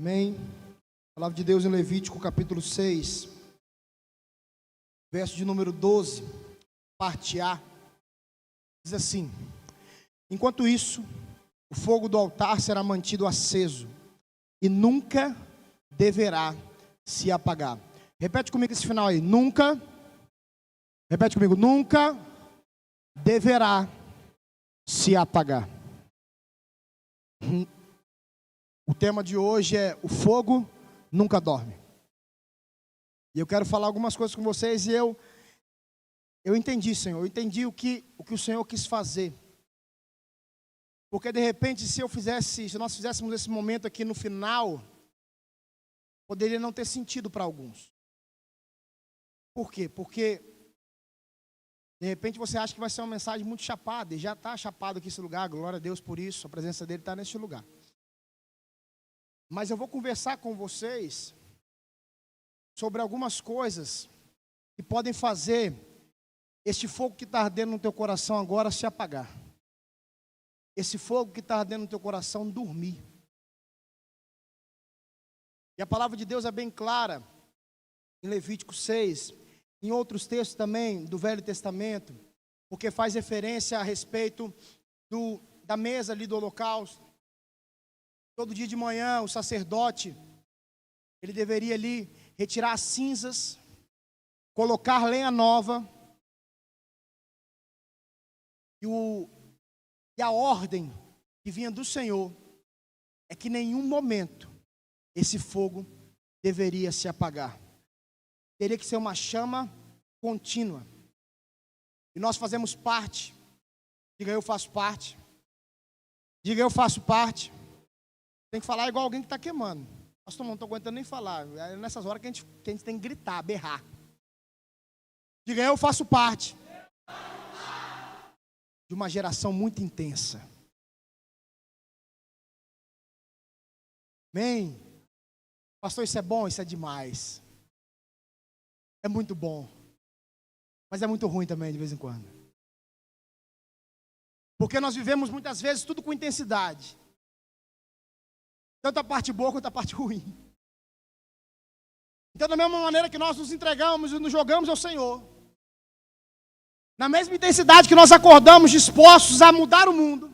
Amém. A palavra de Deus em Levítico capítulo 6, verso de número 12, parte A, diz assim: enquanto isso, o fogo do altar será mantido aceso e nunca deverá se apagar. Repete comigo esse final aí. Repete comigo. Nunca deverá se apagar. O tema de hoje é: o fogo nunca dorme. E eu quero falar algumas coisas com vocês. E eu entendi, Senhor. Eu entendi o que o Senhor quis fazer. Porque de repente, se nós fizéssemos esse momento aqui no final, poderia não ter sentido para alguns. Por quê? Porque de repente você acha que vai ser uma mensagem muito chapada, e já está chapado aqui esse lugar. Glória a Deus por isso. A presença dele está neste lugar. Mas eu vou conversar com vocês sobre algumas coisas que podem fazer este fogo que está ardendo no teu coração agora se apagar. Esse fogo que está ardendo no teu coração dormir. E a palavra de Deus é bem clara em Levítico 6, em outros textos também do Velho Testamento, porque faz referência a respeito da mesa ali do holocausto. Todo dia de manhã o sacerdote, ele deveria ali retirar as cinzas, colocar lenha nova, e a ordem que vinha do Senhor é que em nenhum momento esse fogo deveria se apagar. Teria que ser uma chama contínua. E nós fazemos parte. Diga: eu faço parte. Diga: eu faço parte. Tem que falar igual alguém que está queimando. Pastor, não estou aguentando nem falar. É nessas horas que a gente tem que gritar, berrar. Diga: eu faço parte de uma geração muito intensa. Amém? Pastor, isso é bom, isso é demais. É muito bom. Mas é muito ruim também de vez em quando. Porque nós vivemos muitas vezes tudo com intensidade. Tanto a parte boa quanto a parte ruim. Então, da mesma maneira que nós nos entregamos e nos jogamos ao Senhor, na mesma intensidade que nós acordamos dispostos a mudar o mundo,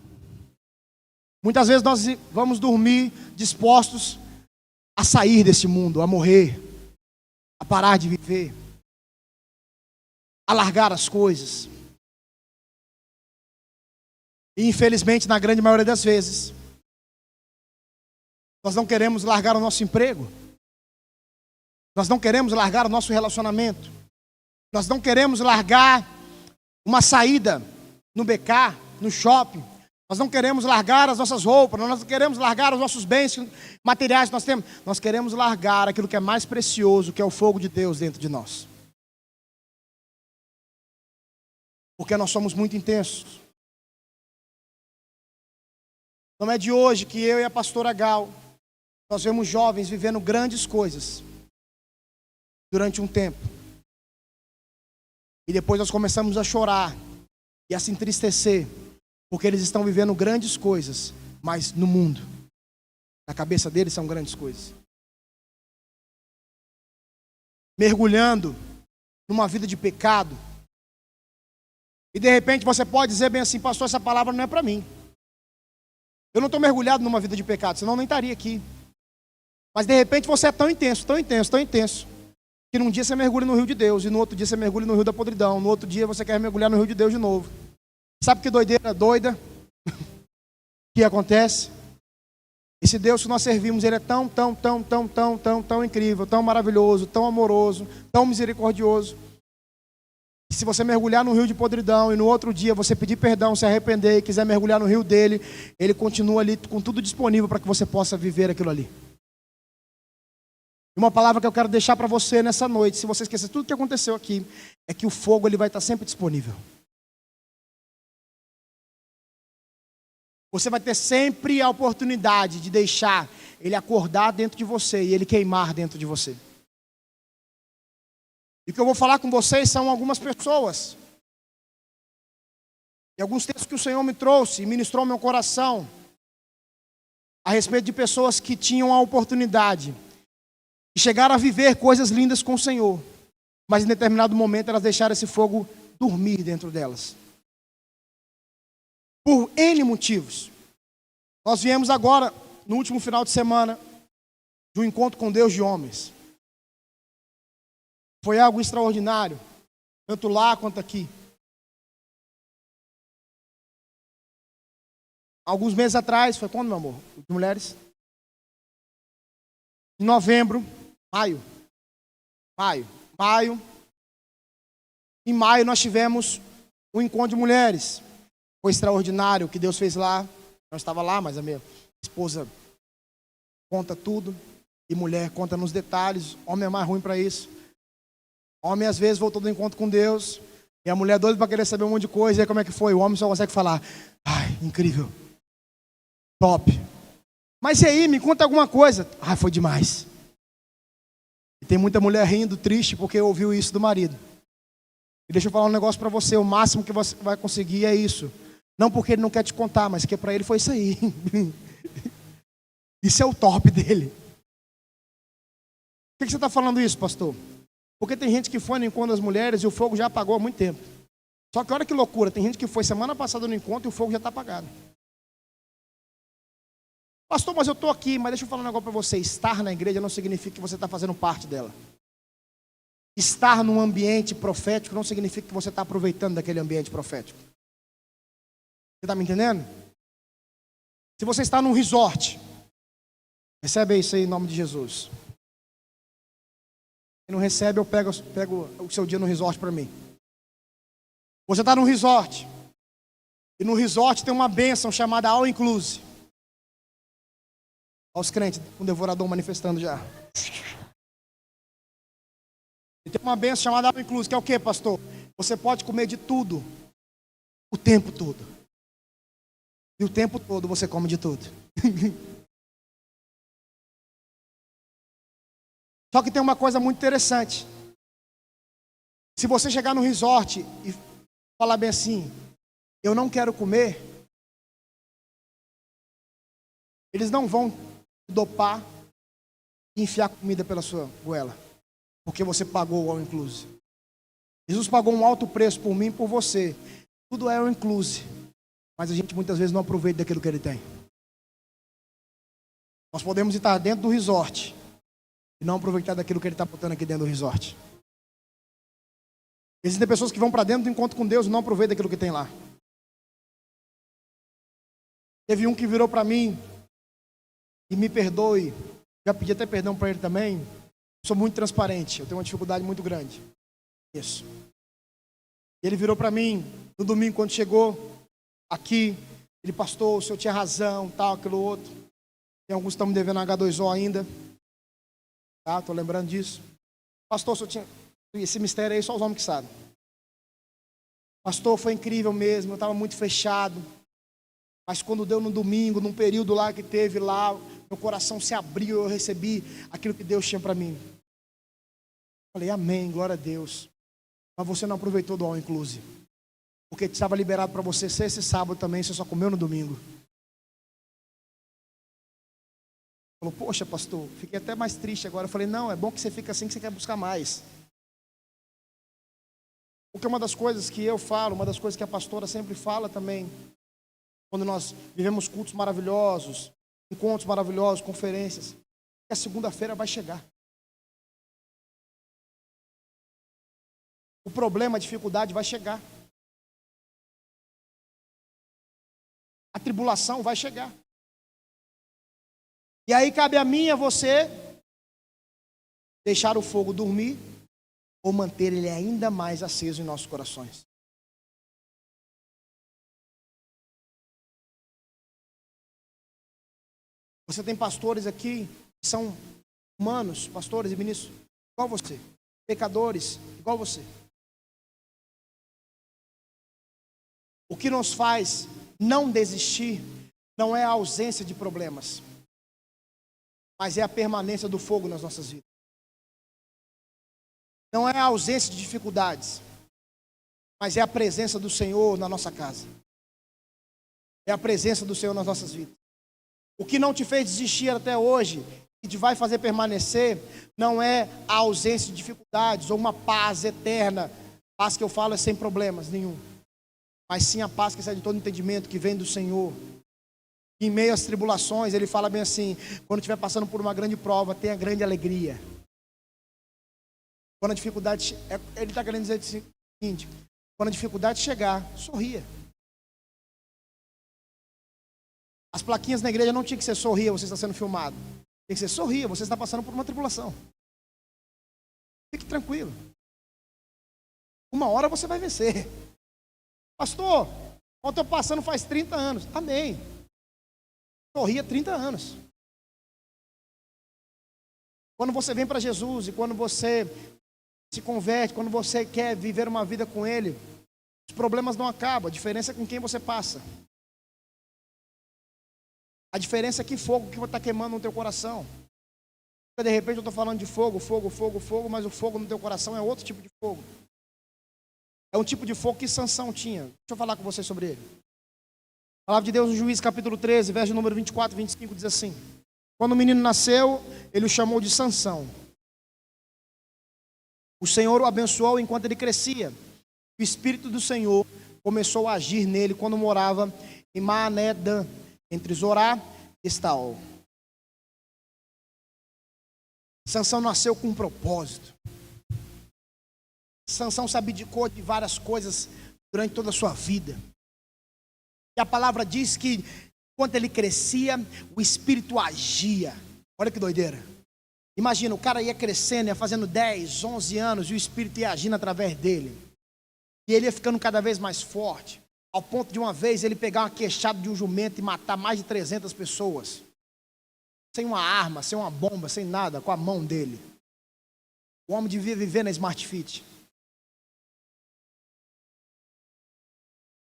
muitas vezes nós vamos dormir dispostos a sair desse mundo, a morrer, a parar de viver, a largar as coisas. E infelizmente, na grande maioria das vezes, nós não queremos largar o nosso emprego. Nós não queremos largar o nosso relacionamento. Nós não queremos largar uma saída no BK, no shopping. Nós não queremos largar as nossas roupas. Nós não queremos largar os nossos bens materiais que nós temos. Nós queremos largar aquilo que é mais precioso, que é o fogo de Deus dentro de nós. Porque nós somos muito intensos. Não é de hoje que eu e a pastora Gal, nós vemos jovens vivendo grandes coisas durante um tempo. E depois nós começamos a chorar e a se entristecer, porque eles estão vivendo grandes coisas, mas no mundo, na cabeça deles são grandes coisas. Mergulhando numa vida de pecado. E de repente você pode dizer bem assim: pastor, essa palavra não é para mim. Eu não estou mergulhado numa vida de pecado, senão eu nem estaria aqui. Mas de repente você é tão intenso, que num dia você mergulha no rio de Deus, e no outro dia você mergulha no rio da podridão, no outro dia você quer mergulhar no rio de Deus de novo. Sabe que doideira doida que acontece? Esse Deus que nós servimos, ele é tão incrível, tão maravilhoso, tão amoroso, tão misericordioso. E se você mergulhar no rio de podridão e no outro dia você pedir perdão, se arrepender e quiser mergulhar no rio dele, ele continua ali com tudo disponível para que você possa viver aquilo ali. Uma palavra que eu quero deixar para você nessa noite, se você esquecer tudo que aconteceu aqui, é que o fogo ele vai estar sempre disponível. Você vai ter sempre a oportunidade de deixar ele acordar dentro de você e ele queimar dentro de você. E o que eu vou falar com vocês são algumas pessoas. E alguns textos que o Senhor me trouxe e ministrou ao meu coração. a respeito de pessoas que tinham a oportunidade e chegaram a viver coisas lindas com o Senhor, mas em determinado momento elas deixaram esse fogo dormir dentro delas. Por N motivos. Nós viemos agora, no último final de semana, de um encontro com Deus de homens. Foi algo extraordinário, tanto lá quanto aqui. Alguns meses atrás, foi quando, meu amor? De mulheres? Em novembro, maio. Em maio nós tivemos um encontro de mulheres. Foi extraordinário o que Deus fez lá. Não estava lá, mas a minha esposa conta tudo. E mulher conta nos detalhes. Homem é mais ruim para isso. Homem às vezes voltou do encontro com Deus. E a mulher doida para querer saber um monte de coisa. E aí como é que foi? O homem só consegue falar: ai, incrível. Top. Mas e aí, me conta alguma coisa. Ah, foi demais. E tem muita mulher rindo, triste, porque ouviu isso do marido. E deixa eu falar um negócio para você. O máximo que você vai conseguir é isso. Não porque ele não quer te contar, mas que para ele foi isso aí. Isso é o top dele. Por que você está falando isso, pastor? Porque tem gente que foi no encontro das mulheres e o fogo já apagou há muito tempo. Só que olha que loucura. Tem gente que foi semana passada no encontro e o fogo já está apagado. Pastor, mas eu estou aqui, mas deixa eu falar um negócio para você. Estar na igreja não significa que você está fazendo parte dela. Estar num ambiente profético não significa que você está aproveitando daquele ambiente profético. Você está me entendendo? Se você está num resort, recebe isso aí em nome de Jesus. Se não recebe, eu pego o seu dia no resort para mim. Você está num resort. E no resort tem uma bênção chamada All Inclusive. Olha os crentes, um devorador manifestando já. E tem uma bênção chamada All Inclusive, que é o quê, pastor? Você pode comer de tudo, o tempo todo. E o tempo todo você come de tudo. Só que tem uma coisa muito interessante. Se você chegar no resort e falar bem assim: eu não quero comer, eles não vão dopar e enfiar comida pela sua goela, porque você pagou o all inclusive. Jesus pagou um alto preço por mim e por você. Tudo é all inclusive, mas a gente muitas vezes não aproveita daquilo que ele tem. Nós podemos estar dentro do resort e não aproveitar daquilo que ele está botando aqui dentro do resort. Existem pessoas que vão para dentro do encontro com Deus e não aproveitam daquilo que tem lá. Teve um que virou para mim, e me perdoe, já pedi até perdão para ele também. Sou muito transparente, eu tenho uma dificuldade muito grande. Isso. Ele virou para mim no domingo, quando chegou aqui. Ele: pastor, o senhor tinha razão, tal, aquilo outro. Tem alguns que estão me devendo H2O ainda. Tá, estou lembrando disso. Pastor, o senhor tinha... Esse mistério aí só os homens que sabem. Pastor, foi incrível mesmo, eu estava muito fechado. Mas quando deu no domingo, num período lá que teve lá, meu coração se abriu, eu recebi aquilo que Deus tinha para mim. Falei: amém, glória a Deus. Mas você não aproveitou do all inclusive, porque estava liberado para você ser esse sábado também, você só comeu no domingo. Falou: poxa, pastor, fiquei até mais triste agora. Eu falei: não, é bom que você fica assim, que você quer buscar mais. Porque uma das coisas que eu falo, uma das coisas que a pastora sempre fala também, quando nós vivemos cultos maravilhosos, encontros maravilhosos, conferências, que a segunda-feira vai chegar. O problema, a dificuldade vai chegar. A tribulação vai chegar. E aí cabe a mim e a você deixar o fogo dormir ou manter ele ainda mais aceso em nossos corações. Você tem pastores aqui que são humanos, pastores e ministros, igual você. Pecadores, igual você. O que nos faz não desistir não é a ausência de problemas, mas é a permanência do fogo nas nossas vidas. Não é a ausência de dificuldades, mas é a presença do Senhor na nossa casa. É a presença do Senhor nas nossas vidas. O que não te fez desistir até hoje, que te vai fazer permanecer, não é a ausência de dificuldades ou uma paz eterna. Paz que eu falo é sem problemas nenhum, mas sim a paz que sai de todo entendimento, que vem do Senhor. Em meio às tribulações, ele fala bem assim: quando estiver passando por uma grande prova, tenha grande alegria. Quando a dificuldade, ele está querendo dizer o seguinte: quando a dificuldade chegar, sorria. As plaquinhas na igreja não tinha que ser sorria, você está sendo filmado. Tem que ser sorria, você está passando por uma tribulação. Fique tranquilo. Uma hora você vai vencer. Pastor, eu estou passando faz 30 anos. Amém. Sorria 30 anos. Quando você vem para Jesus e quando você se converte, quando você quer viver uma vida com Ele, os problemas não acabam. A diferença é com quem você passa. A diferença é que fogo que está queimando no teu coração. De repente eu estou falando de fogo, mas o fogo no teu coração é outro tipo de fogo. É um tipo de fogo que Sansão tinha. Deixa eu falar com vocês sobre ele. A palavra de Deus no Juízes capítulo 13, verso número 24 e 25 diz assim: quando o menino nasceu, ele o chamou de Sansão. O Senhor o abençoou enquanto ele crescia. O Espírito do Senhor começou a agir nele quando morava em Maanedã, entre Zorá e Estaol. Sansão nasceu com um propósito. Sansão se abdicou de várias coisas durante toda a sua vida. E a palavra diz que enquanto ele crescia, o Espírito agia. Olha que doideira. Imagina, o cara ia crescendo, ia fazendo 10, 11 anos, e o Espírito ia agindo através dele. E ele ia ficando cada vez mais forte, ao ponto de uma vez ele pegar uma queixada de um jumento e matar mais de 300 pessoas. Sem uma arma, sem uma bomba, sem nada, com a mão dele. O homem devia viver na Smart Fit.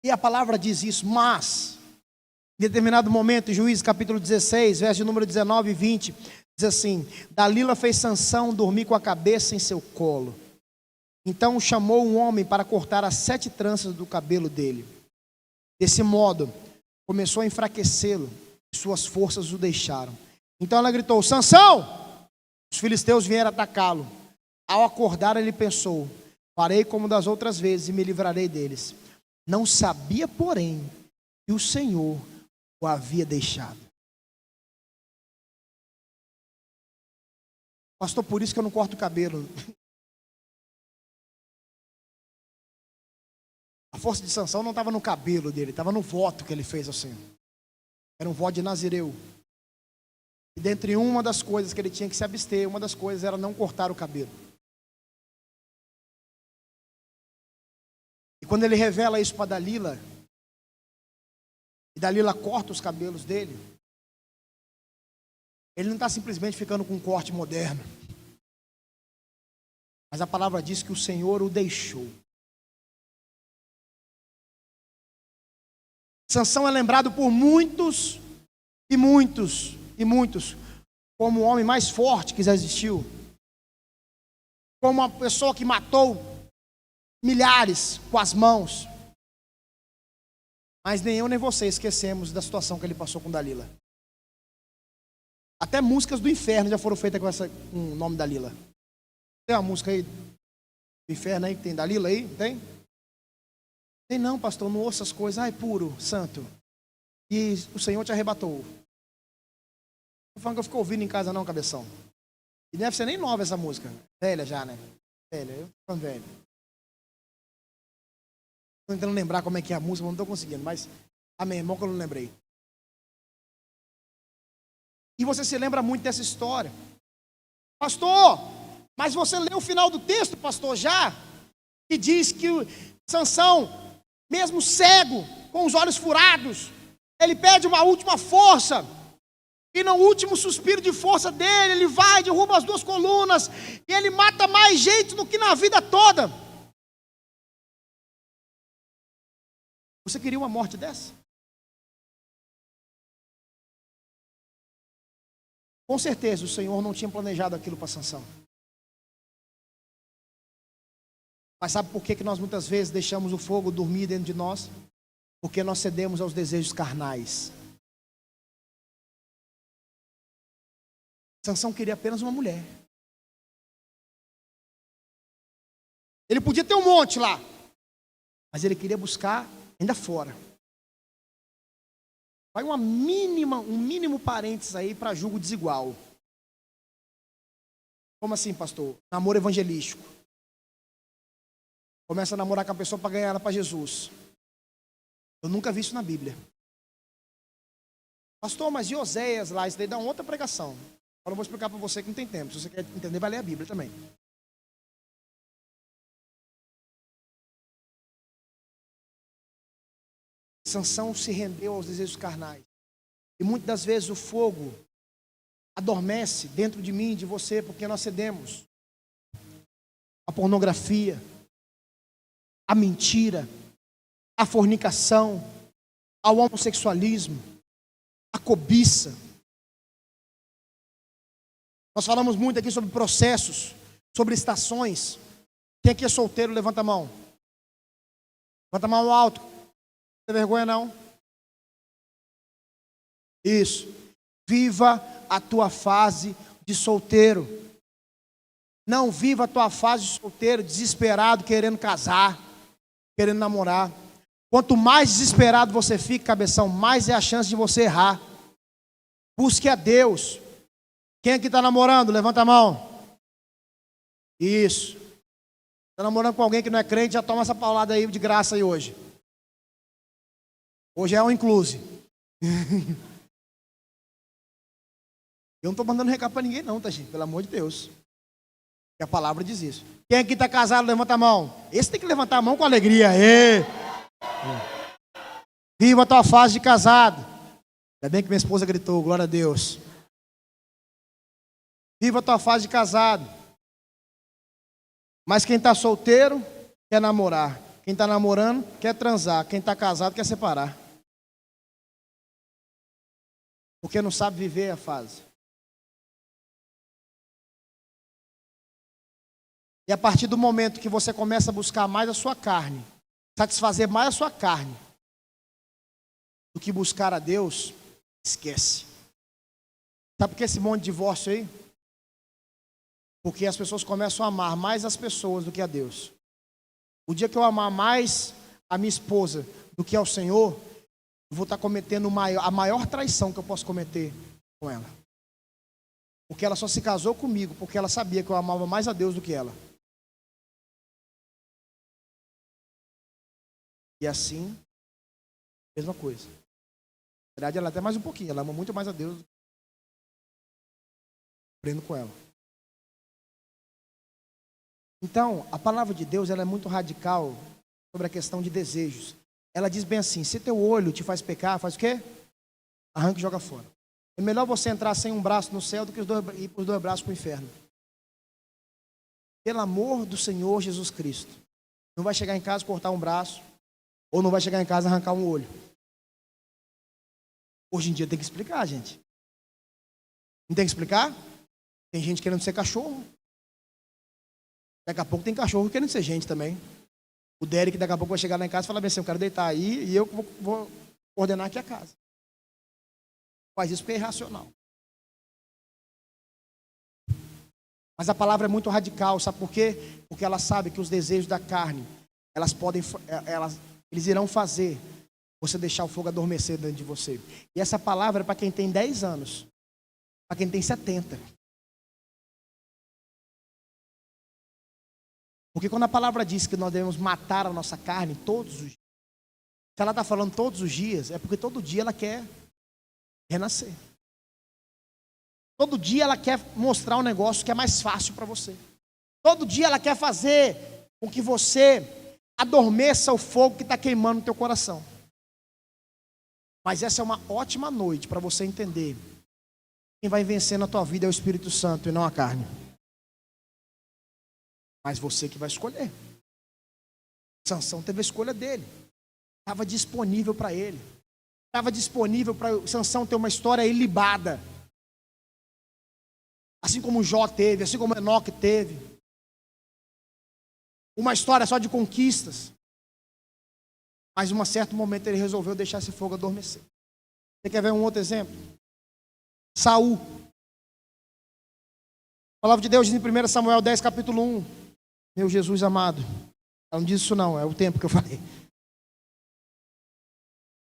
E a palavra diz isso, mas, em determinado momento, em Juízes capítulo 16, verso número 19 e 20, diz assim: Dalila fez Sansão dormir com a cabeça em seu colo. Então chamou um homem para cortar as 7 tranças do cabelo dele. Desse modo, começou a enfraquecê-lo, e suas forças o deixaram. Então ela gritou: Sansão! Os filisteus vieram atacá-lo. Ao acordar, ele pensou: farei como das outras vezes e me livrarei deles. Não sabia, porém, que o Senhor o havia deixado. Pastor, por isso que eu não corto o cabelo. A força de Sansão não estava no cabelo dele, estava no voto que ele fez ao Senhor. Era um voto de Nazireu. E dentre uma das coisas que ele tinha que se abster, uma das coisas era não cortar o cabelo. E quando ele revela isso para Dalila, e Dalila corta os cabelos dele, ele não está simplesmente ficando com um corte moderno. Mas a palavra diz que o Senhor o deixou. Sansão é lembrado por muitos e muitos e muitos como o homem mais forte que já existiu, como uma pessoa que matou milhares com as mãos. Mas nem eu nem você esquecemos da situação que ele passou com Dalila. Até músicas do inferno já foram feitas com o nome Dalila. Tem uma música aí do inferno aí que tem Dalila aí? Tem? Tem não, pastor, não ouça as coisas. Ai, puro, santo. E o Senhor te arrebatou. Não tô falando que eu fico ouvindo em casa não, cabeção. E deve ser nem nova essa música. Velha já, né? Velha, eu tô ficando velho. Estou tentando lembrar como é que é a música, mas não estou conseguindo. Mas, amém, irmão, que eu não lembrei. E você se lembra muito dessa história. Pastor, mas você leu o final do texto, pastor, já? Que diz que Sansão, mesmo cego, com os olhos furados, ele pede uma última força. E no último suspiro de força dele, ele vai, derruba as 2 colunas. E ele mata mais gente do que na vida toda. Você queria uma morte dessa? Com certeza o Senhor não tinha planejado aquilo para Sansão. Mas sabe por que nós muitas vezes deixamos o fogo dormir dentro de nós? Porque nós cedemos aos desejos carnais. Sansão queria apenas uma mulher. Ele podia ter um monte lá, mas ele queria buscar ainda fora. Vai um mínimo parênteses aí para julgo desigual. Como assim, pastor? Namoro evangelístico. Começa a namorar com a pessoa para ganhar ela para Jesus. Eu nunca vi isso na Bíblia. Pastor, mas e Oséias lá? Isso daí dá uma outra pregação. Agora eu vou explicar para você que não tem tempo. Se você quer entender, vai ler a Bíblia também. Sansão se rendeu aos desejos carnais. E muitas das vezes o fogo adormece dentro de mim, de você, porque nós cedemos à pornografia, à mentira, à fornicação, ao homossexualismo, à cobiça. Nós falamos muito aqui sobre processos, sobre estações. Quem aqui é solteiro, levanta a mão. Levanta a mão alto. Não tem vergonha não? Isso. Viva a tua fase de solteiro. Não viva a tua fase de solteiro desesperado, querendo casar, querendo namorar. Quanto mais desesperado você fica, cabeção, mais é a chance de você errar. Busque a Deus. Quem aqui está namorando? Levanta a mão. Isso. Está namorando com alguém que não é crente, já toma essa paulada aí de graça aí hoje. Hoje é um incluse. Eu não estou mandando recado para ninguém não, tá, gente? Pelo amor de Deus. Que a palavra diz isso. Quem aqui está casado, levanta a mão. Esse tem que levantar a mão com alegria. Ê! Viva a tua fase de casado. Ainda bem que minha esposa gritou, glória a Deus. Viva a tua fase de casado. Mas quem está solteiro, quer namorar. Quem está namorando, quer transar. Quem está casado, quer separar. Porque não sabe viver a fase. E a partir do momento que você começa a buscar mais a sua carne, satisfazer mais a sua carne, do que buscar a Deus, esquece. Sabe por que esse monte de divórcio aí? Porque as pessoas começam a amar mais as pessoas do que a Deus. O dia que eu amar mais a minha esposa do que ao Senhor, eu vou estar cometendo a maior traição que eu posso cometer com ela. Porque ela só se casou comigo porque ela sabia que eu amava mais a Deus do que ela. E assim, mesma coisa. Na verdade, ela até mais um pouquinho. Ela ama muito mais a Deus. Aprendo com ela. Então, a palavra de Deus ela é muito radical sobre a questão de desejos. Ela diz bem assim, se teu olho te faz pecar, faz o quê? Arranca e joga fora. É melhor você entrar sem um braço no céu do que ir com os dois braços para o inferno. Pelo amor do Senhor Jesus Cristo. Não vai chegar em casa cortar um braço, ou não vai chegar em casa arrancar um olho. Hoje em dia tem que explicar, gente. Não tem que explicar? Tem gente querendo ser cachorro. Daqui a pouco tem cachorro querendo ser gente também. O Derek daqui a pouco vai chegar lá em casa e falar bem assim, eu quero deitar aí e eu vou ordenar aqui a casa. Faz isso porque é irracional. Mas a palavra é muito radical, sabe por quê? Porque ela sabe que os desejos da carne, eles irão fazer você deixar o fogo adormecer dentro de você. E essa palavra é para quem tem 10 anos, para quem tem 70. Porque quando a palavra diz que nós devemos matar a nossa carne todos os dias, se ela está falando todos os dias, é porque todo dia ela quer renascer. Todo dia ela quer mostrar um negócio que é mais fácil para você. Todo dia ela quer fazer com que você adormeça o fogo que está queimando no teu coração. Mas essa é uma ótima noite para você entender. Quem vai vencer na tua vida é o Espírito Santo e não a carne. Mas você que vai escolher. Sansão teve a escolha dele. Estava disponível para ele. Estava disponível para Sansão ter uma história ilibada. Assim como Jó teve, assim como Enoque teve. Uma história só de conquistas. Mas em um certo momento ele resolveu deixar esse fogo adormecer. Você quer ver um outro exemplo? Saul. palavra de Deus diz em 1 Samuel 10, capítulo 1. Meu Jesus amado. Não diz isso não, é o tempo que eu falei.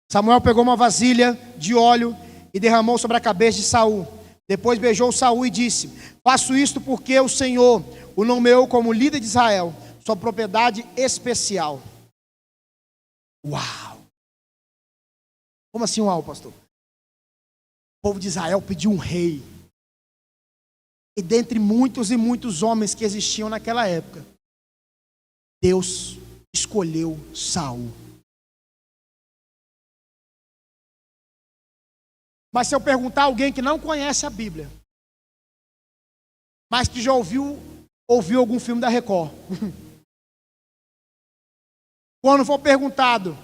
Samuel pegou uma vasilha de óleo e derramou sobre a cabeça de Saul. Depois beijou Saul e disse: faço isto porque o Senhor o nomeou como líder de Israel, sua propriedade especial. Uau! Como assim uau, pastor? O povo de Israel pediu um rei. E dentre muitos e muitos homens que existiam naquela época, Deus escolheu Saul. Mas se eu perguntar a alguém que não conhece a Bíblia, mas que já ouviu algum filme da Record, quando for perguntado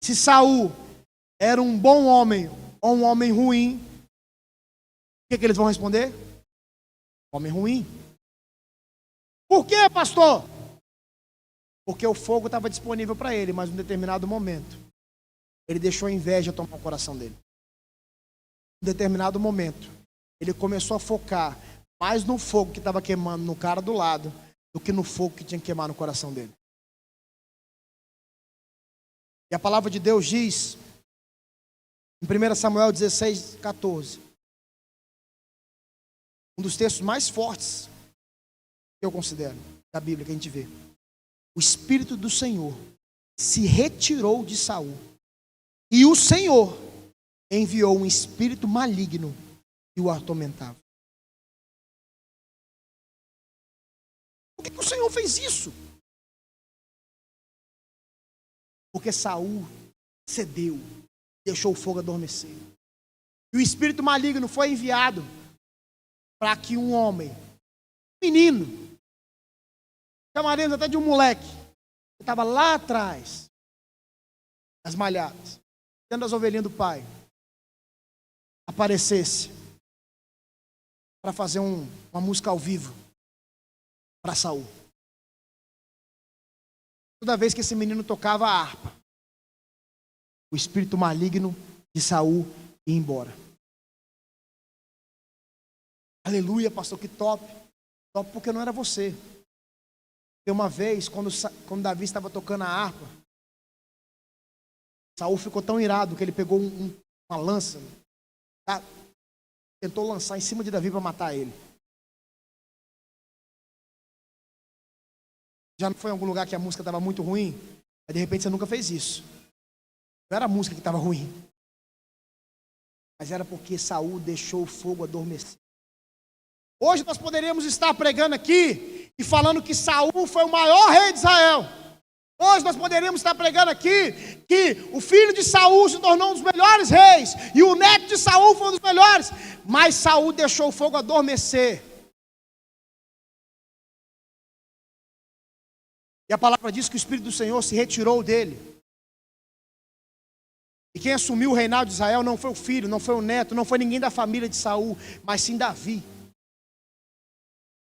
se Saul era um bom homem ou um homem ruim, o que eles vão responder? Homem ruim. Por quê, pastor? Porque o fogo estava disponível para ele, mas em um determinado momento, ele deixou a inveja tomar o coração dele. Em determinado momento, ele começou a focar mais no fogo que estava queimando no cara do lado, do que no fogo que tinha que queimar no coração dele. E a palavra de Deus diz, em 1 Samuel 16, 14, um dos textos mais fortes que eu considero da Bíblia que a gente vê. O Espírito do Senhor se retirou de Saul, e o Senhor enviou um espírito maligno que o atormentava. Por que o Senhor fez isso? Porque Saul cedeu, deixou o fogo adormecer. E o espírito maligno foi enviado para que um homem, menino, chamaremos até de um moleque, que estava lá atrás, nas malhadas, tendo as ovelhinhas do pai, aparecesse para fazer uma música ao vivo para Saul. Toda vez que esse menino tocava a harpa, o espírito maligno de Saul ia embora. Aleluia, pastor, que top. Top porque não era você. E uma vez, quando Davi estava tocando a harpa, Saul ficou tão irado que ele pegou uma lança, tá? Tentou lançar em cima de Davi para matar ele. Já não foi em algum lugar que a música estava muito ruim? Aí de repente você nunca fez isso. Não era a música que estava ruim, mas era porque Saul deixou o fogo adormecer. Hoje nós poderíamos estar pregando aqui e falando que Saul foi o maior rei de Israel. Hoje nós poderíamos estar pregando aqui que o filho de Saul se tornou um dos melhores reis e o neto de Saul foi um dos melhores, mas Saul deixou o fogo adormecer. E a palavra diz que o Espírito do Senhor se retirou dele. E quem assumiu o reinado de Israel não foi o filho, não foi o neto, não foi ninguém da família de Saul, mas sim Davi.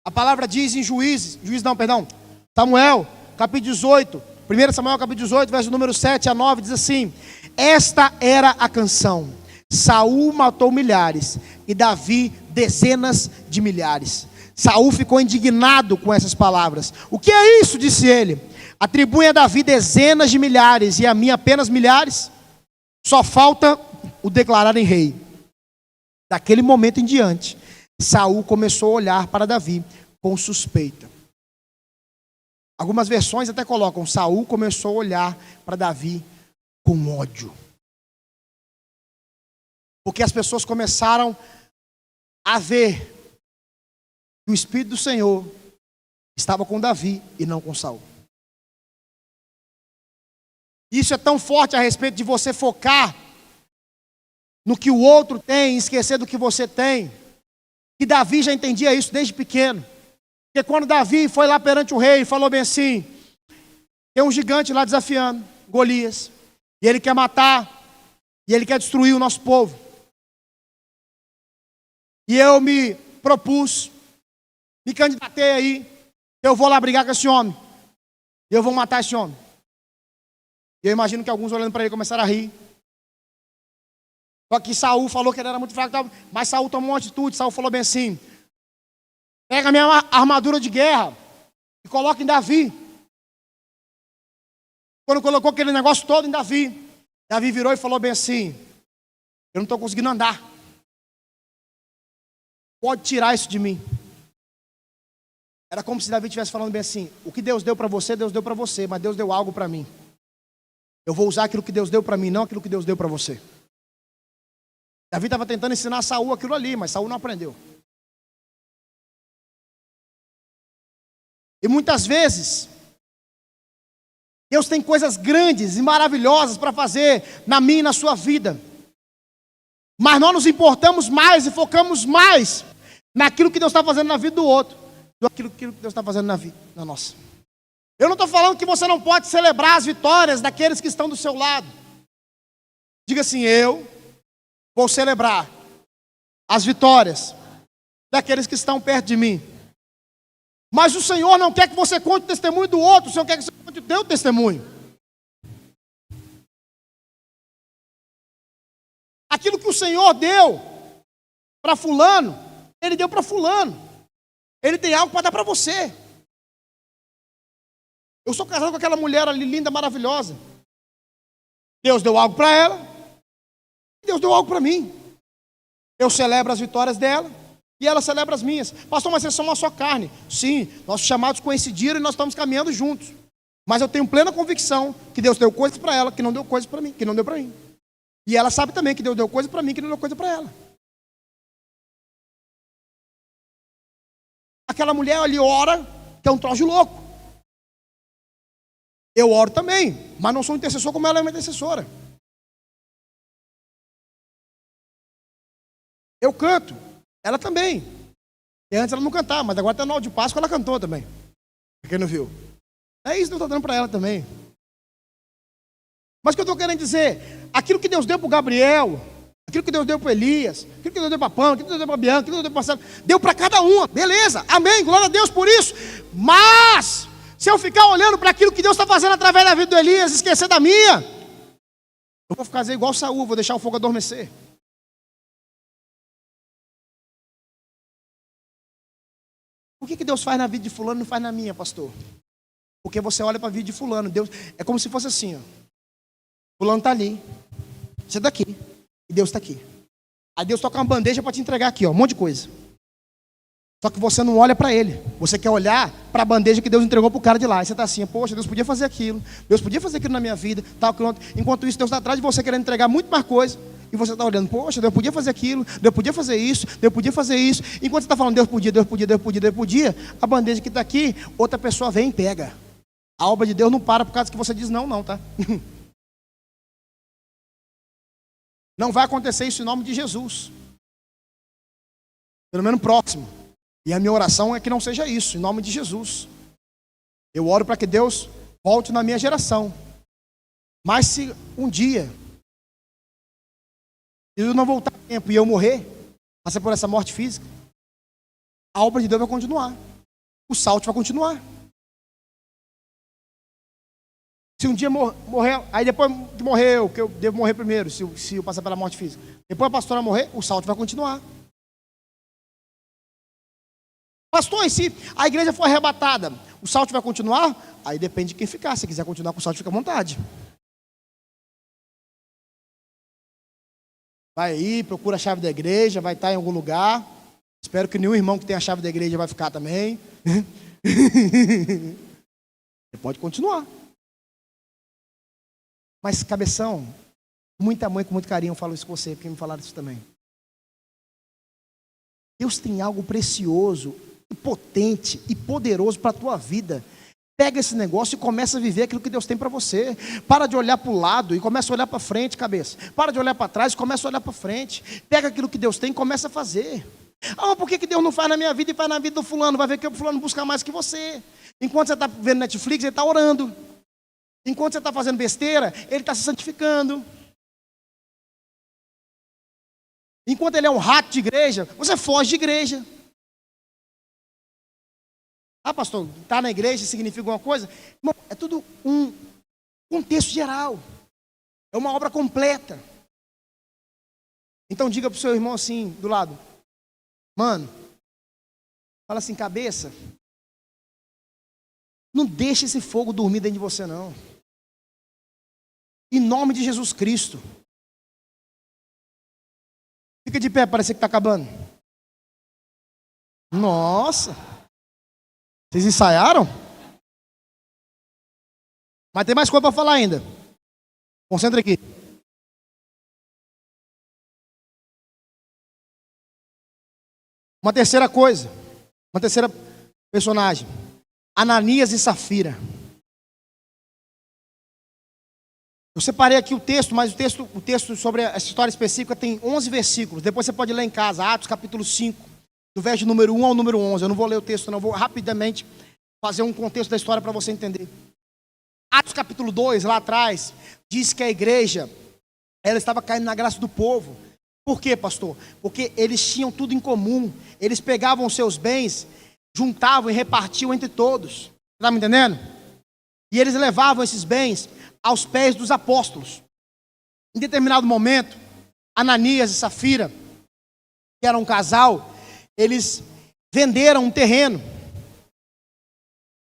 A palavra diz em Samuel, capítulo 18, 1 Samuel capítulo 18, verso número 7 a 9, diz assim: esta era a canção. Saul matou milhares e Davi dezenas de milhares. Saul ficou indignado com essas palavras. O que é isso? Disse ele. Atribui a Davi dezenas de milhares e a mim apenas milhares. Só falta o declararem rei. Daquele momento em diante, Saul começou a olhar para Davi com suspeita. Algumas versões até colocam: Saul começou a olhar para Davi com ódio. Porque as pessoas começaram a ver que o Espírito do Senhor estava com Davi e não com Saul. Isso é tão forte a respeito de você focar no que o outro tem e esquecer do que você tem, que Davi já entendia isso desde pequeno. Porque quando Davi foi lá perante o rei e falou bem assim: tem um gigante lá desafiando Golias, e ele quer matar, e ele quer destruir o nosso povo. E eu me propus, me candidatei aí, eu vou lá brigar com esse homem, eu vou matar esse homem. E eu imagino que alguns olhando para ele começaram a rir. Só que Saul falou que ele era muito fraco, mas Saul tomou uma atitude. Saul falou bem assim: Pega a minha armadura de guerra e coloca em Davi. Quando colocou aquele negócio todo em Davi, Davi virou e falou bem assim: eu não estou conseguindo andar. Pode tirar isso de mim. Era como se Davi estivesse falando bem assim: o que Deus deu para você, Deus deu para você, mas Deus deu algo para mim. Eu vou usar aquilo que Deus deu para mim, não aquilo que Deus deu para você. Davi estava tentando ensinar a Saul aquilo ali, mas Saul não aprendeu. E muitas vezes, Deus tem coisas grandes e maravilhosas para fazer na minha e na sua vida. Mas nós nos importamos mais e focamos mais naquilo que Deus está fazendo na vida do outro, do que Deus está fazendo na nossa. Eu não estou falando que você não pode celebrar as vitórias daqueles que estão do seu lado. Diga assim: eu vou celebrar as vitórias daqueles que estão perto de mim. Mas o Senhor não quer que você conte o testemunho do outro, o Senhor quer que você conte o teu testemunho. Aquilo que o Senhor deu para fulano, Ele deu para fulano. Ele tem algo para dar para você. Eu sou casado com aquela mulher ali, linda, maravilhosa. Deus deu algo para ela, Deus deu algo para mim. Eu celebro as vitórias dela e ela celebra as minhas. Pastor, mas vocês são uma só carne. Sim, nossos chamados coincidiram e nós estamos caminhando juntos. Mas eu tenho plena convicção que Deus deu coisas para ela que não deu coisas para mim, que não deu para mim. E ela sabe também que Deus deu coisa para mim que não deu coisa para ela. Aquela mulher ali ora, que é um troço de louco. Eu oro também, mas não sou intercessor como ela é uma intercessora. Eu canto, ela também. E antes ela não cantava, mas agora até no de Páscoa ela cantou também. Quem não viu? É isso que eu estou dando para ela também. Mas o que eu estou querendo dizer, aquilo que Deus deu para o Gabriel, aquilo que Deus deu para o Elias, aquilo que Deus deu para a Pamela, aquilo que Deus deu para a Bianca, aquilo que Deus deu para a Marcelo, deu para cada um, beleza, amém, glória a Deus por isso. Mas, se eu ficar olhando para aquilo que Deus está fazendo através da vida do Elias, esquecer da minha, eu vou fazer igual Saul, vou deixar o fogo adormecer. Por que Deus faz na vida de fulano e não faz na minha, pastor? Porque você olha para a vida de fulano, Deus, é como se fosse assim, ó. Fulano está ali, você está aqui, e Deus está aqui. Aí Deus toca uma bandeja para te entregar aqui, ó, um monte de coisa. Só que você não olha para ele, você quer olhar para a bandeja que Deus entregou para o cara de lá. E você está assim, poxa, Deus podia fazer aquilo, Deus podia fazer aquilo na minha vida, tal, enquanto isso Deus está atrás de você querendo entregar muito mais coisa. E você está olhando, poxa, Deus podia fazer aquilo, Deus podia fazer isso, Deus podia fazer isso. Enquanto você está falando, Deus podia, Deus podia, Deus podia, Deus podia, a bandeja que está aqui, outra pessoa vem e pega. A obra de Deus não para por causa que você diz não, tá? Não vai acontecer isso em nome de Jesus. Pelo menos próximo. E a minha oração é que não seja isso, em nome de Jesus. Eu oro para que Deus volte na minha geração. Mas se um dia eu não voltar a tempo e eu morrer, passar por essa morte física, a obra de Deus vai continuar. O salt vai continuar. Se um dia morrer, aí depois que morreu, que eu devo morrer primeiro, se eu passar pela morte física. Depois a pastora morrer, o salt vai continuar. Pastor, e se a igreja for arrebatada, o salt vai continuar? Aí depende de quem ficar. Se quiser continuar com o salt, fica à vontade. Vai aí, procura a chave da igreja, vai estar em algum lugar. Espero que nenhum irmão que tem a chave da igreja vai ficar também. Você pode continuar. Mas, cabeção, muita mãe com muito carinho, eu falo isso com você, porque me falaram isso também. Deus tem algo precioso, e potente e poderoso para a tua vida. Pega esse negócio e começa a viver aquilo que Deus tem para você. Para de olhar para o lado e começa a olhar para frente, cabeça. Para de olhar para trás e começa a olhar para frente. Pega aquilo que Deus tem e começa a fazer. Ah, por que Deus não faz na minha vida e faz na vida do fulano? Vai ver que o fulano busca mais que você. Enquanto você está vendo Netflix, ele está orando. Enquanto você está fazendo besteira, ele está se santificando. Enquanto ele é um rato de igreja, você foge de igreja. Ah, pastor, estar na igreja significa alguma coisa? Não, é tudo um contexto geral. É uma obra completa. Então diga para o seu irmão assim, do lado: mano, Fala assim, cabeça, não deixe esse fogo dormir dentro de você, não. Em nome de Jesus Cristo. Fica de pé, parece que está acabando. Nossa. Vocês ensaiaram? Mas tem mais coisa para falar ainda. Concentra aqui. Uma terceira coisa. Uma terceira personagem. Ananias e Safira. Eu separei aqui o texto, mas o texto sobre essa história específica tem 11 versículos. Depois você pode ler em casa, Atos capítulo 5, do verso número 1 ao número 11. Eu não vou ler o texto, não. Vou rapidamente fazer um contexto da história para você entender. Atos capítulo 2, lá atrás, diz que a igreja, ela estava caindo na graça do povo. Por quê, pastor? Porque eles tinham tudo em comum. Eles pegavam os seus bens, juntavam e repartiam entre todos. Está me entendendo? E eles levavam esses bens aos pés dos apóstolos. Em determinado momento, Ananias e Safira, que eram um casal, eles venderam um terreno.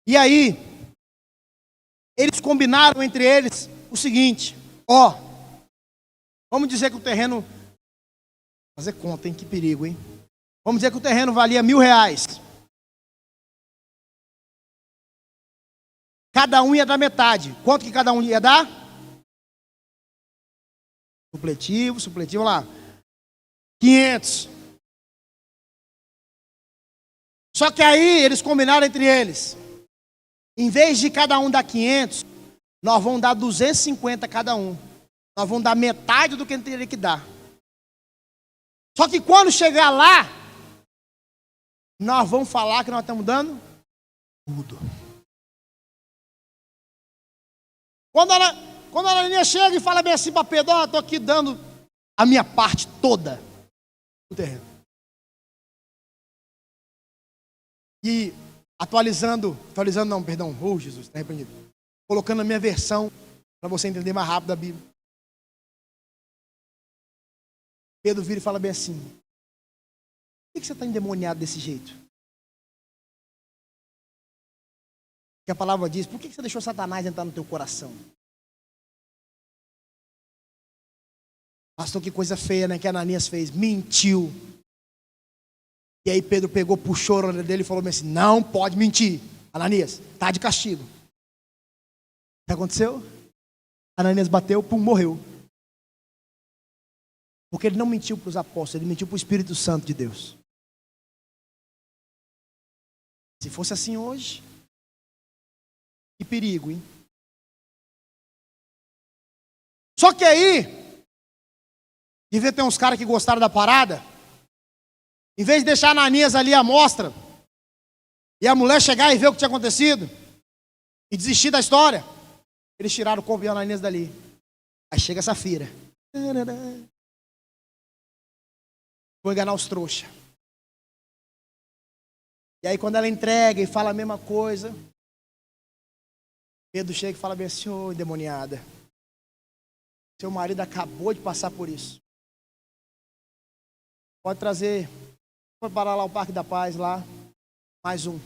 E aí, eles combinaram entre eles o seguinte: vamos dizer que o terreno, fazer conta, hein, que perigo, hein? Vamos dizer que o terreno valia R$1.000. Cada um ia dar metade. Quanto que cada um ia dar? Supletivo lá. 500. Só que aí eles combinaram entre eles. Em vez de cada um dar 500, nós vamos dar 250 cada um. Nós vamos dar metade do que ele teria que dar. Só que quando chegar lá, nós vamos falar que nós estamos dando tudo. Quando a Ananias chega e fala bem assim para Pedro: eu estou aqui dando a minha parte toda do terreno. E Jesus, está repreendido. Colocando a minha versão para você entender mais rápido a Bíblia. Pedro vira e fala bem assim: por que você está endemoniado desse jeito? Que a palavra diz: por que você deixou Satanás entrar no teu coração? Pastor, que coisa feia, né, que Ananias fez. Mentiu. E aí Pedro pegou, puxou a orelha dele e falou assim: não pode mentir. Ananias, está de castigo. O que aconteceu? Ananias bateu, morreu. Porque ele não mentiu para os apóstolos, ele mentiu para o Espírito Santo de Deus. Se fosse assim hoje, que perigo, hein? Só que aí, devia ter uns caras que gostaram da parada. Em vez de deixar Ananias ali à mostra, e a mulher chegar e ver o que tinha acontecido, e desistir da história, eles tiraram o corpo de Ananias dali. Aí chega Safira. Vou enganar os trouxas. E aí quando ela entrega e fala a mesma coisa, Pedro chega e fala bem assim: ô endemoniada, seu marido acabou de passar por isso. Pode trazer, pode parar lá o Parque da Paz lá, mais um.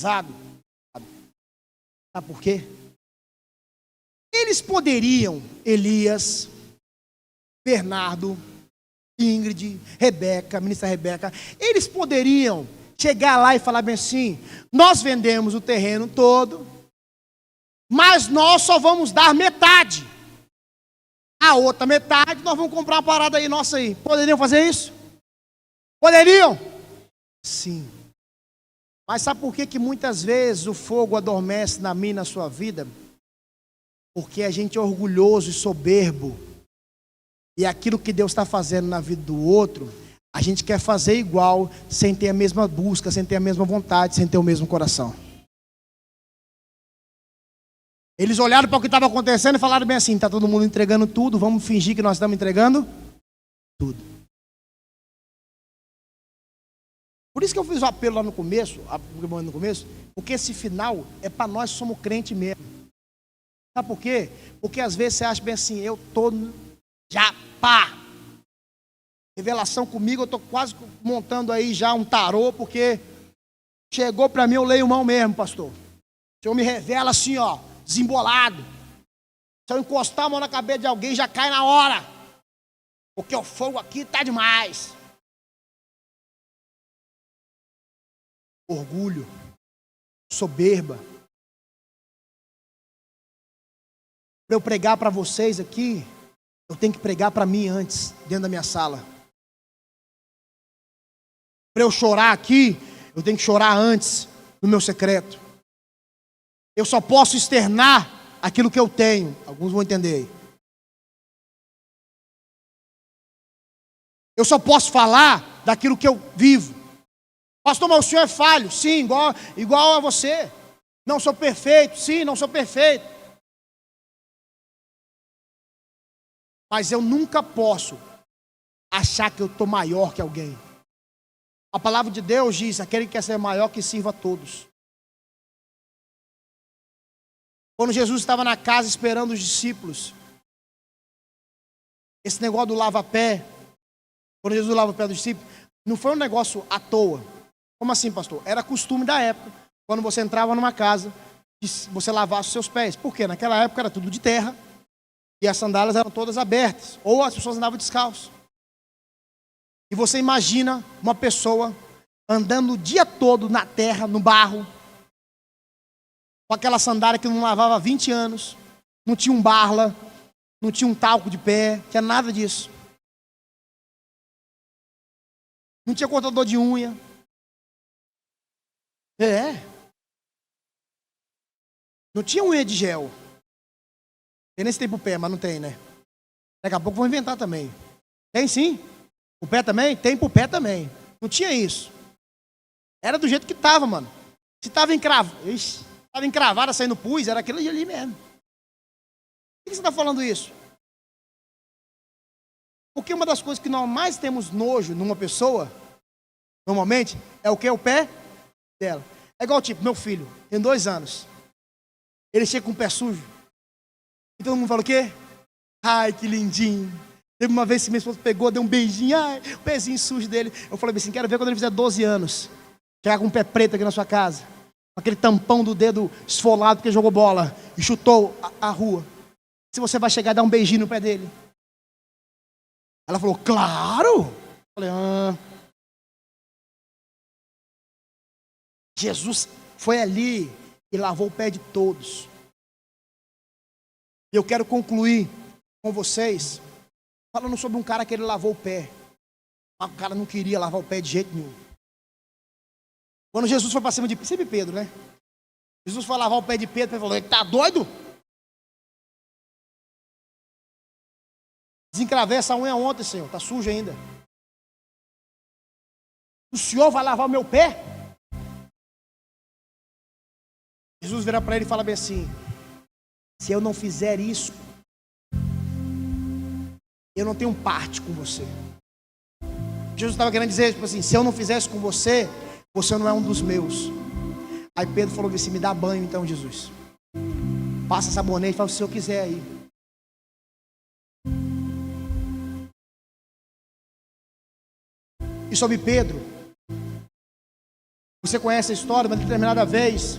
Sabe por quê? Eles poderiam, Elias, Bernardo, Ingrid, Rebeca, ministra Rebeca, eles poderiam chegar lá e falar bem assim: nós vendemos o terreno todo, mas nós só vamos dar metade. A outra metade nós vamos comprar uma parada aí nossa aí. Poderiam fazer isso? Poderiam? Sim. Mas sabe por que muitas vezes o fogo adormece na minha e na sua vida? Porque a gente é orgulhoso e soberbo. E aquilo que Deus está fazendo na vida do outro, a gente quer fazer igual, sem ter a mesma busca, sem ter a mesma vontade, sem ter o mesmo coração. Eles olharam para o que estava acontecendo e falaram bem assim: está todo mundo entregando tudo, vamos fingir que nós estamos entregando tudo. Por isso que eu fiz o apelo lá no começo, porque esse final é para nós que somos crentes mesmo. Sabe por quê? Porque às vezes você acha bem assim, eu tô já pá. Revelação comigo, eu tô quase montando aí já um tarô, porque chegou para mim, eu leio mão mesmo, pastor. O Senhor me revela assim, ó, desembolado. Se eu encostar a mão na cabeça de alguém, já cai na hora. Porque o fogo aqui tá demais. Orgulho, soberba. Para eu pregar para vocês aqui, eu tenho que pregar para mim antes, dentro da minha sala. Para eu chorar aqui, eu tenho que chorar antes, no meu secreto. Eu só posso externar aquilo que eu tenho. Alguns vão entender. Eu só posso falar daquilo que eu vivo. Pastor, mas o senhor é falho? Sim, igual a você. Não sou perfeito? Sim, não sou perfeito. Mas eu nunca posso achar que eu estou maior que alguém. A palavra de Deus diz, aquele que quer ser maior, que sirva a todos. Quando Jesus estava na casa esperando os discípulos, esse negócio do lava-pé, quando Jesus lava o pé dos discípulos, não foi um negócio à toa. Como assim, pastor? Era costume da época. Quando você entrava numa casa, você lavasse os seus pés. Por quê? Naquela época era tudo de terra. E as sandálias eram todas abertas. Ou as pessoas andavam descalços. E você imagina uma pessoa andando o dia todo na terra, no barro, com aquela sandália que não lavava há 20 anos. Não tinha um barla, não tinha um talco de pé, não tinha nada disso. Não tinha cortador de unha. Não tinha unha de gel. Tem nem se tem pro pé, mas não tem, né? Daqui a pouco vão inventar também. Tem sim. O pé também? Tem pro pé também. Não tinha isso. Era do jeito que tava, mano. Se tava encravada saindo pus, era aquilo ali mesmo. Por que você está falando isso? Porque uma das coisas que nós mais temos nojo numa pessoa, normalmente, é o que? O pé dela. É igual tipo, meu filho, tem 2 anos. Ele chega com o pé sujo. E todo mundo fala o quê? Ai, que lindinho. Teve uma vez que minha esposa pegou, deu um beijinho. Ai, o pezinho sujo dele. Eu falei assim, quero ver quando ele fizer 12 anos. Chegar com um pé preto aqui na sua casa. Com aquele tampão do dedo esfolado porque jogou bola. E chutou a rua. Se você vai chegar e dar um beijinho no pé dele. Ela falou, claro. Eu falei, Jesus foi ali e lavou o pé de todos. E eu quero concluir com vocês falando sobre um cara que ele lavou o pé. Mas o cara não queria lavar o pé de jeito nenhum. Quando Jesus foi para cima de sempre Pedro, né? Jesus foi lavar o pé de Pedro, ele falou, ele tá doido? Desencravei essa unha ontem, Senhor, tá suja ainda. O Senhor vai lavar o meu pé? Jesus vira para ele e fala bem assim, se eu não fizer isso, eu não tenho parte com você. Jesus estava querendo dizer, tipo assim, se eu não fizer isso com você, você não é um dos meus. Aí Pedro falou assim, me dá banho então, Jesus. Passa sabonete, fala o que o Senhor quiser aí. E sobre Pedro, você conhece a história, mas determinada vez,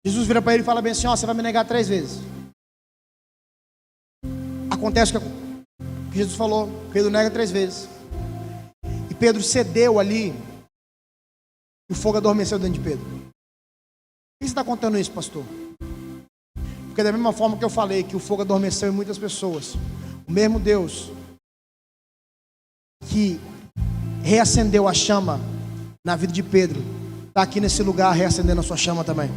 Jesus vira para ele e fala bem assim, ó, você vai me negar 3 vezes. Acontece o que Jesus falou, Pedro nega 3 vezes. E Pedro cedeu ali, e o fogo adormeceu dentro de Pedro. Por que você está contando isso, pastor? Porque da mesma forma que eu falei que o fogo adormeceu em muitas pessoas, o mesmo Deus que reacendeu a chama na vida de Pedro, está aqui nesse lugar reacendendo a sua chama também.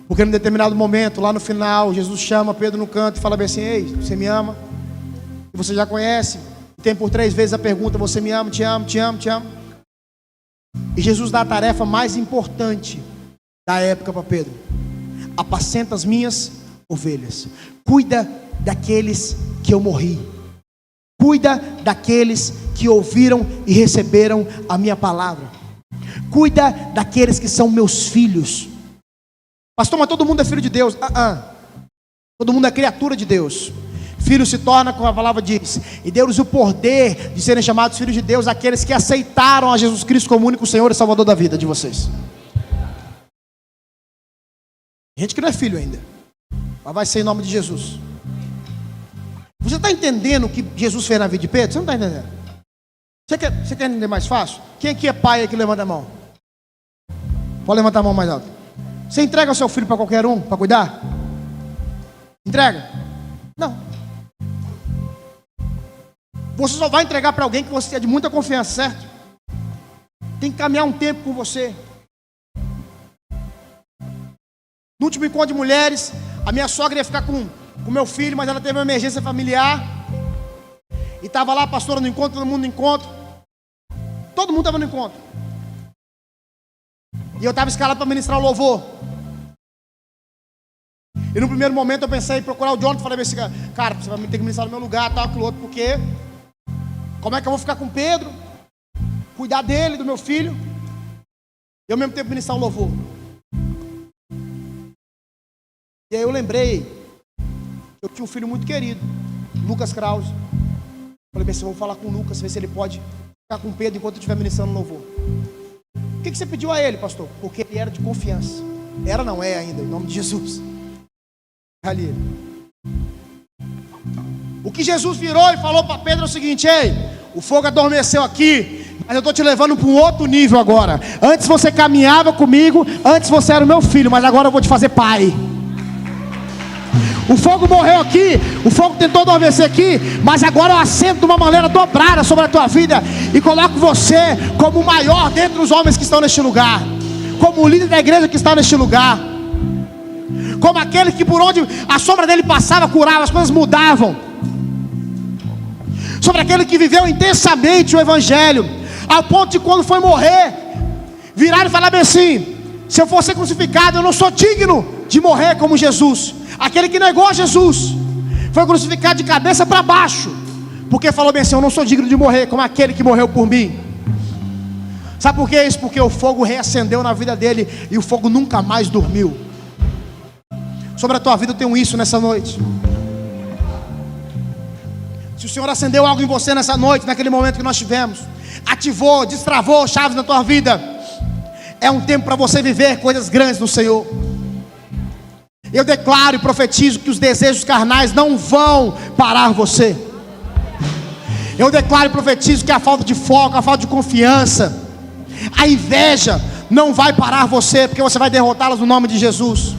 Porque em determinado momento, lá no final, Jesus chama Pedro no canto e fala bem assim, ei, você me ama? E você já conhece, tem por 3 vezes a pergunta, você me ama, te amo, te amo, te amo. E Jesus dá a tarefa mais importante da época para Pedro. Apacenta as minhas ovelhas. Cuida daqueles que eu morri. Cuida daqueles que ouviram e receberam a minha palavra. cuida daqueles que são meus filhos. Pastor, mas todo mundo é filho de Deus. Todo mundo é criatura de Deus. Filho se torna, como a palavra diz, e deu-lhes o poder de serem chamados filhos de Deus, aqueles que aceitaram a Jesus Cristo como único Senhor e Salvador da vida de vocês. Gente que não é filho ainda, mas vai ser em nome de Jesus. Você está entendendo o que Jesus fez na vida de Pedro? Você não está entendendo? Você quer entender mais fácil? Quem aqui é pai aqui, levanta a mão. Pode levantar a mão mais alto. Você entrega o seu filho para qualquer um, para cuidar? Entrega? Não. Você só vai entregar para alguém que você é de muita confiança, certo? Tem que caminhar um tempo com você. No último encontro de mulheres, a minha sogra ia ficar com meu filho, mas ela teve uma emergência familiar. E estava lá a pastora no encontro, todo mundo no encontro. Todo mundo estava no encontro. E eu estava escalado para ministrar o louvor. E no primeiro momento eu pensei em procurar o Jonathan. Falei assim, cara, você vai ter que ministrar no meu lugar, tal, aquilo outro, porque como é que eu vou ficar com Pedro? Cuidar dele, do meu filho. E ao mesmo tempo ministrar o louvor. E aí eu lembrei, eu tinha um filho muito querido, Lucas Krause. Falei assim, eu vou falar com o Lucas, ver se ele pode ficar com Pedro enquanto eu estiver ministrando o louvor. O que você pediu a ele, pastor? Porque ele era de confiança. Era, não é ainda, em nome de Jesus. Ali. O que Jesus virou e falou para Pedro é o seguinte: ei, o fogo adormeceu aqui, mas eu estou te levando para um outro nível agora. Antes você caminhava comigo, antes você era o meu filho, mas agora eu vou te fazer pai. O fogo morreu aqui, o fogo tentou adormecer aqui, mas agora eu acendo de uma maneira dobrada sobre a tua vida e coloco você como o maior dentre os homens que estão neste lugar, como o líder da igreja que está neste lugar, como aquele que por onde a sombra dele passava curava, as coisas mudavam, sobre aquele que viveu intensamente o evangelho, ao ponto de quando foi morrer, virar e falar bem assim: se eu for ser crucificado, eu não sou digno de morrer como Jesus. Aquele que negou a Jesus foi crucificado de cabeça para baixo, porque falou bem assim: eu não sou digno de morrer como aquele que morreu por mim. Sabe por que isso? Porque o fogo reacendeu na vida dele e o fogo nunca mais dormiu. Sobre a tua vida eu tenho isso nessa noite. Se o Senhor acendeu algo em você nessa noite, naquele momento que nós tivemos, ativou, destravou chaves na tua vida, é um tempo para você viver coisas grandes no Senhor. Eu declaro e profetizo que os desejos carnais não vão parar você. Eu declaro e profetizo que a falta de foco, a falta de confiança, a inveja não vai parar você, porque você vai derrotá-las no nome de Jesus.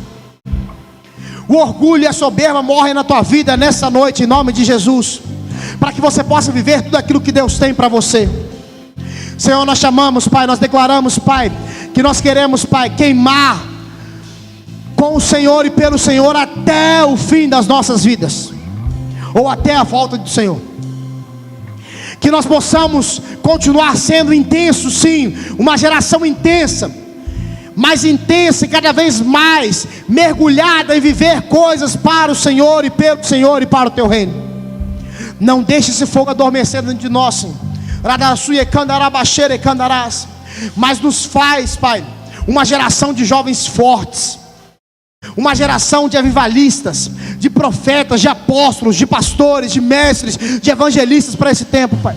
O orgulho e a soberba morrem na tua vida nessa noite, em nome de Jesus, para que você possa viver tudo aquilo que Deus tem para você. Senhor, nós chamamos, Pai, nós declaramos, Pai, que nós queremos, Pai, queimar com o Senhor e pelo Senhor até o fim das nossas vidas, ou até a volta do Senhor. Que nós possamos continuar sendo intensos, sim, uma geração intensa, mais intensa e cada vez mais mergulhada em viver coisas para o Senhor e pelo Senhor e para o teu reino. Não deixe esse fogo adormecer dentro de nós, Senhor. Mas nos faz, Pai, uma geração de jovens fortes, uma geração de avivalistas, de profetas, de apóstolos, de pastores, de mestres, de evangelistas para esse tempo, Pai.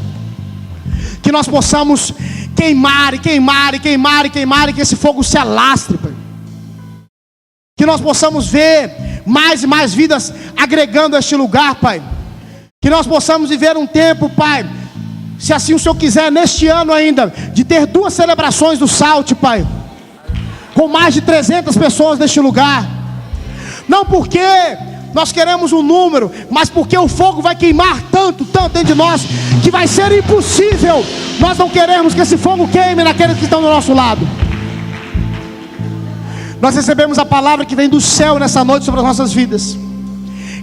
Que nós possamos queimar e queimar e queimar e queimar, e que esse fogo se alastre, Pai. Que nós possamos ver mais e mais vidas agregando a este lugar, Pai. Que nós possamos viver um tempo, Pai, se assim o Senhor quiser, neste ano ainda, de ter 2 celebrações do Salt, Pai, com mais de 300 pessoas neste lugar. Não porque nós queremos um número, mas porque o fogo vai queimar tanto dentro de nós, que vai ser impossível nós não queremos que esse fogo queime naqueles que estão do nosso lado. Nós recebemos a palavra que vem do céu nessa noite sobre as nossas vidas,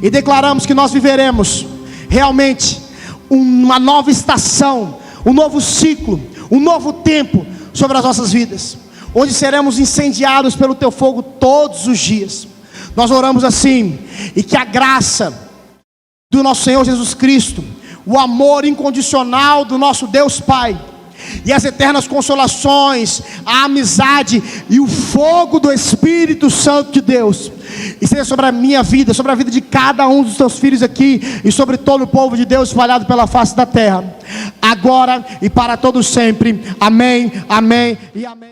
e declaramos que nós viveremos realmente uma nova estação, um novo ciclo, um novo tempo sobre as nossas vidas, onde seremos incendiados pelo teu fogo todos os dias. Nós oramos assim, e que a graça do nosso Senhor Jesus Cristo, o amor incondicional do nosso Deus Pai, e as eternas consolações, a amizade e o fogo do Espírito Santo de Deus, e seja sobre a minha vida, sobre a vida de cada um dos teus filhos aqui, e sobre todo o povo de Deus espalhado pela face da terra, agora e para todos sempre. Amém, amém e amém.